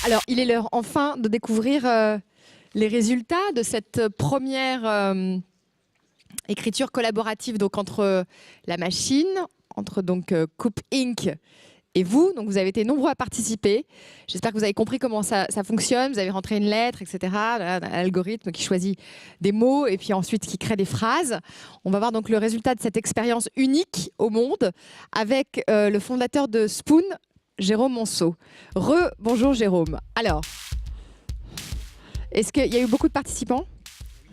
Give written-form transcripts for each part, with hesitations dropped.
Alors, il est l'heure enfin de découvrir les résultats de cette première écriture collaborative donc, entre la machine, entre donc, Coupe Inc. et vous. Donc, vous avez été nombreux à participer. J'espère que vous avez compris comment ça fonctionne. Vous avez rentré une lettre, etc. Là, un algorithme qui choisit des mots et puis ensuite qui crée des phrases. On va voir donc le résultat de cette expérience unique au monde avec le fondateur de Spoon, Jérôme Monceau. Bonjour Jérôme. Alors, est-ce qu'il y a eu beaucoup de participants?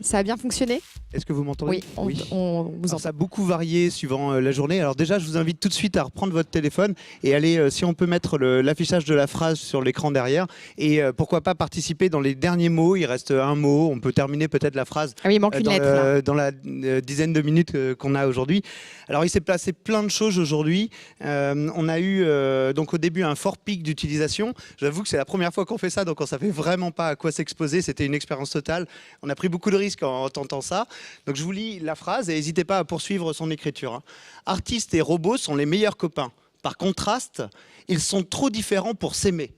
Ça a bien fonctionné? Est-ce que vous m'entendez? Oui, on vous entend. Ça a beaucoup varié suivant la journée. Alors déjà, je vous invite tout de suite à reprendre votre téléphone et aller, si on peut mettre l'affichage de la phrase sur l'écran derrière. Et pourquoi pas participer dans les derniers mots. Il reste un mot. On peut terminer peut-être la phrase il manque une lettre, dans la dizaine de minutes qu'on a aujourd'hui. Alors, il s'est passé plein de choses aujourd'hui. On a eu donc au début un fort pic d'utilisation. J'avoue que c'est la première fois qu'on fait ça, donc on ne savait vraiment pas à quoi s'exposer. C'était une expérience totale. On a pris beaucoup de risques en tentant ça. Donc je vous lis la phrase et n'hésitez pas à poursuivre son écriture. Artistes et robots sont les meilleurs copains. Par contraste, ils sont trop différents pour s'aimer.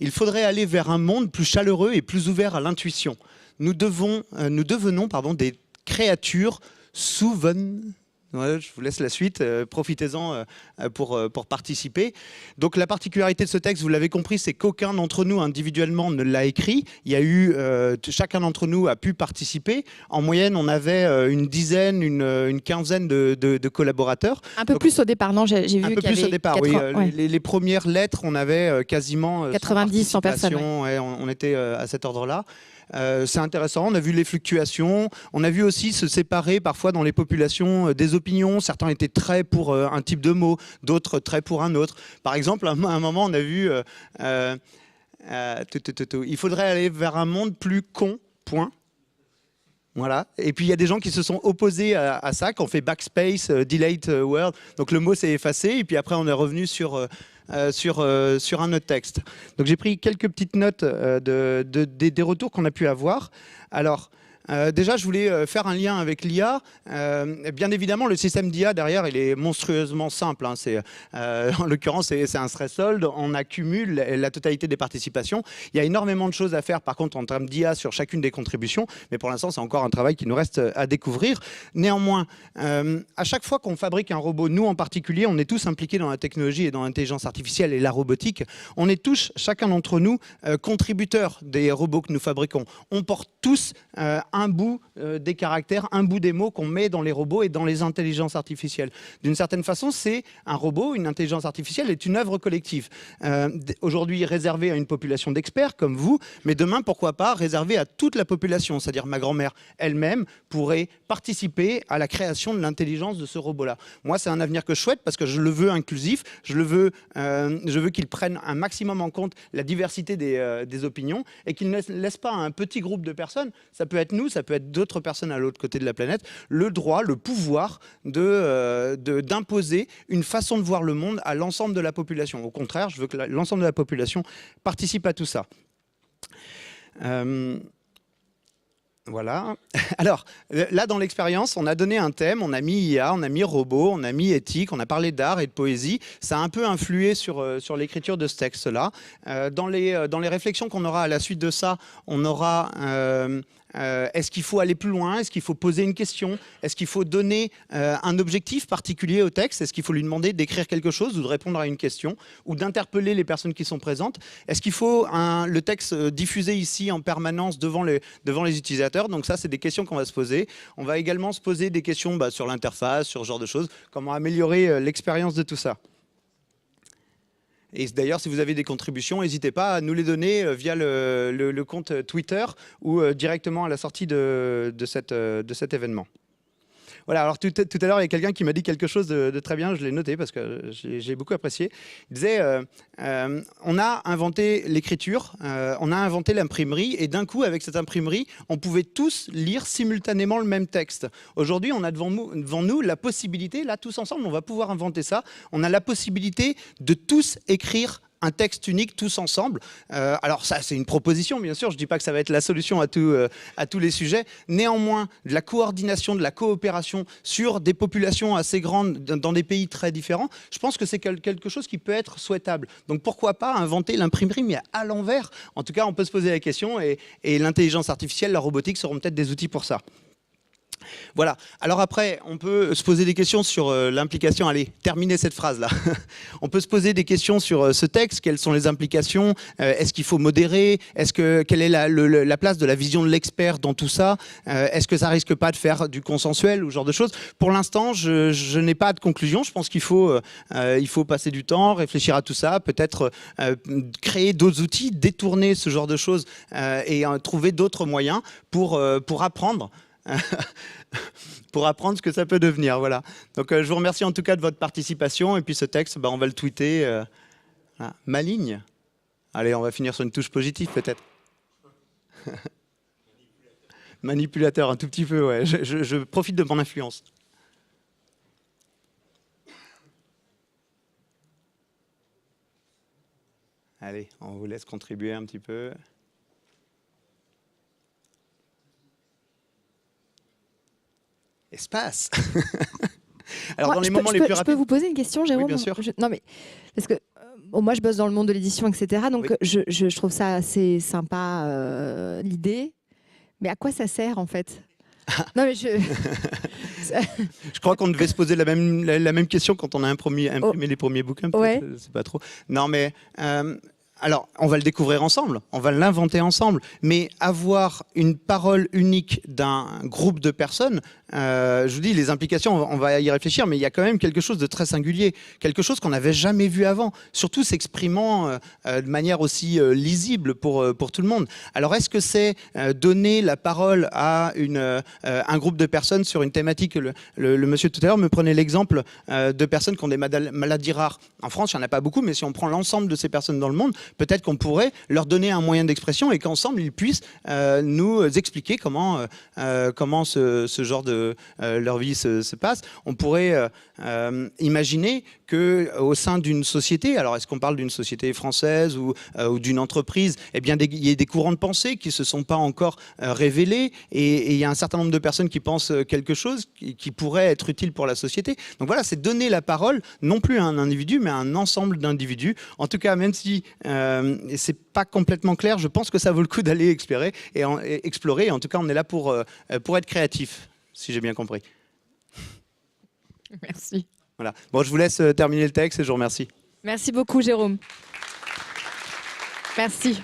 Il faudrait aller vers un monde plus chaleureux et plus ouvert à l'intuition. Nous devenons des créatures souveraines. Ouais, je vous laisse la suite, profitez-en pour participer. Donc la particularité de ce texte, vous l'avez compris, c'est qu'aucun d'entre nous individuellement ne l'a écrit. Il y a eu, chacun d'entre nous a pu participer. En moyenne, on avait une dizaine, une quinzaine de collaborateurs. Un peu plus au départ, non? J'ai vu qu'il y avait... Un peu plus au départ, oui. Ouais. Les premières lettres, on avait quasiment 90, 100 personnes. Ouais, on était à cet ordre-là. C'est intéressant, on a vu les fluctuations, on a vu aussi se séparer parfois dans les populations des opinions. Certains étaient très pour un type de mot, d'autres très pour un autre. Par exemple, à un moment, on a vu il faudrait aller vers un monde plus con, point. Voilà. Et puis il y a des gens qui se sont opposés à ça, qui ont fait backspace, delete word. Donc le mot s'est effacé et puis après on est revenu sur un autre texte. Donc j'ai pris quelques petites notes des retours qu'on a pu avoir. Alors déjà, je voulais faire un lien avec l'IA. Bien évidemment, le système d'IA derrière, il est monstrueusement simple. Hein. En l'occurrence, c'est un threshold. On accumule la totalité des participations. Il y a énormément de choses à faire, par contre, en termes d'IA sur chacune des contributions. Mais pour l'instant, c'est encore un travail qui nous reste à découvrir. Néanmoins, à chaque fois qu'on fabrique un robot, nous en particulier, on est tous impliqués dans la technologie et dans l'intelligence artificielle et la robotique. On est tous, chacun d'entre nous, contributeurs des robots que nous fabriquons. On porte tous un bout des caractères, un bout des mots qu'on met dans les robots et dans les intelligences artificielles. D'une certaine façon, c'est un robot, une intelligence artificielle est une œuvre collective. Aujourd'hui réservée à une population d'experts comme vous, mais demain, pourquoi pas, réservée à toute la population, c'est-à-dire ma grand-mère elle-même pourrait participer à la création de l'intelligence de ce robot-là. Moi, c'est un avenir que je souhaite parce que je le veux inclusif, je veux qu'il prenne un maximum en compte la diversité des opinions et qu'il ne laisse pas à un petit groupe de personnes, ça peut être nous, ça peut être d'autres personnes à l'autre côté de la planète, le droit, le pouvoir d'imposer une façon de voir le monde à l'ensemble de la population. Au contraire, je veux que l'ensemble de la population participe à tout ça. Voilà. Alors, là, dans l'expérience, on a donné un thème, on a mis IA, on a mis robot, on a mis éthique, on a parlé d'art et de poésie. Ça a un peu influé sur l'écriture de ce texte-là. Dans les réflexions qu'on aura à la suite de ça, on aura... est-ce qu'il faut aller plus loin? Est-ce qu'il faut poser une question? Est-ce qu'il faut donner un objectif particulier au texte? Est-ce qu'il faut lui demander d'écrire quelque chose ou de répondre à une question ou d'interpeller les personnes qui sont présentes? Est-ce qu'il faut le texte diffusé ici en permanence devant les utilisateurs? Donc ça, c'est des questions qu'on va se poser. On va également se poser des questions sur l'interface, sur ce genre de choses. Comment améliorer l'expérience de tout ça? Et d'ailleurs, si vous avez des contributions, n'hésitez pas à nous les donner via le compte Twitter ou directement à la sortie de cet événement. Voilà, alors tout à l'heure, il y a quelqu'un qui m'a dit quelque chose de très bien, je l'ai noté parce que j'ai beaucoup apprécié. Il disait, on a inventé l'écriture, on a inventé l'imprimerie, et d'un coup, avec cette imprimerie, on pouvait tous lire simultanément le même texte. Aujourd'hui, on a devant nous la possibilité, là, tous ensemble, on va pouvoir inventer ça, on a la possibilité de tous écrire un texte unique tous ensemble. Alors ça, c'est une proposition, bien sûr. Je ne dis pas que ça va être la solution à tous les sujets. Néanmoins, de la coordination, de la coopération sur des populations assez grandes dans des pays très différents, je pense que c'est quelque chose qui peut être souhaitable. Donc pourquoi pas inventer l'imprimerie, mais à l'envers. En tout cas, on peut se poser la question et l'intelligence artificielle, la robotique seront peut-être des outils pour ça. Voilà. Alors après, on peut se poser des questions sur l'implication. Allez, terminez cette phrase-là. On peut se poser des questions sur ce texte. Quelles sont les implications? Est-ce qu'il faut modérer? Quelle est la place de la vision de l'expert dans tout ça? Est-ce que ça risque pas de faire du consensuel ou ce genre de choses? Pour l'instant, je n'ai pas de conclusion. Je pense qu'il faut passer du temps, réfléchir à tout ça, peut-être créer d'autres outils, détourner ce genre de choses et trouver d'autres moyens pour apprendre. Pour apprendre ce que ça peut devenir. Voilà. Donc je vous remercie en tout cas de votre participation et puis ce texte, on va le tweeter. Maligne. Allez, on va finir sur une touche positive peut-être. Manipulateur un tout petit peu, ouais. Je profite de mon influence. Allez, on vous laisse contribuer un petit peu. Espace. Alors, dans les moments les plus rapides. Je peux vous poser une question, Jérôme? Oui, bien sûr. Non, mais parce que moi, je bosse dans le monde de l'édition, etc. Donc, oui. je trouve ça assez sympa, l'idée. Mais à quoi ça sert, en fait? Non, mais je crois qu'on devait se poser la même question quand on a imprimé les premiers bouquins. Ouais. C'est pas trop. Non, mais... alors, on va le découvrir ensemble, on va l'inventer ensemble, mais avoir une parole unique d'un groupe de personnes, je vous dis, les implications, on va y réfléchir, mais il y a quand même quelque chose de très singulier, quelque chose qu'on n'avait jamais vu avant, surtout s'exprimant de manière aussi lisible pour tout le monde. Alors, est-ce que c'est donner la parole à un groupe de personnes sur une thématique? Le monsieur tout à l'heure me prenait l'exemple de personnes qui ont des maladies rares. En France, il n'y en a pas beaucoup, mais si on prend l'ensemble de ces personnes dans le monde, peut-être qu'on pourrait leur donner un moyen d'expression et qu'ensemble, ils puissent nous expliquer comment ce genre de leur vie se passe. On pourrait imaginer qu'au sein d'une société, alors est-ce qu'on parle d'une société française ou d'une entreprise, eh bien, il y a des courants de pensée qui ne se sont pas encore révélés et il y a un certain nombre de personnes qui pensent quelque chose qui pourrait être utile pour la société. Donc voilà, c'est donner la parole non plus à un individu, mais à un ensemble d'individus. En tout cas, même si c'est pas complètement clair, je pense que ça vaut le coup d'aller explorer. Et en tout cas, on est là pour être créatif, si j'ai bien compris. Merci. Voilà. Bon, je vous laisse terminer le texte et je vous remercie. Merci beaucoup, Jérôme. Merci.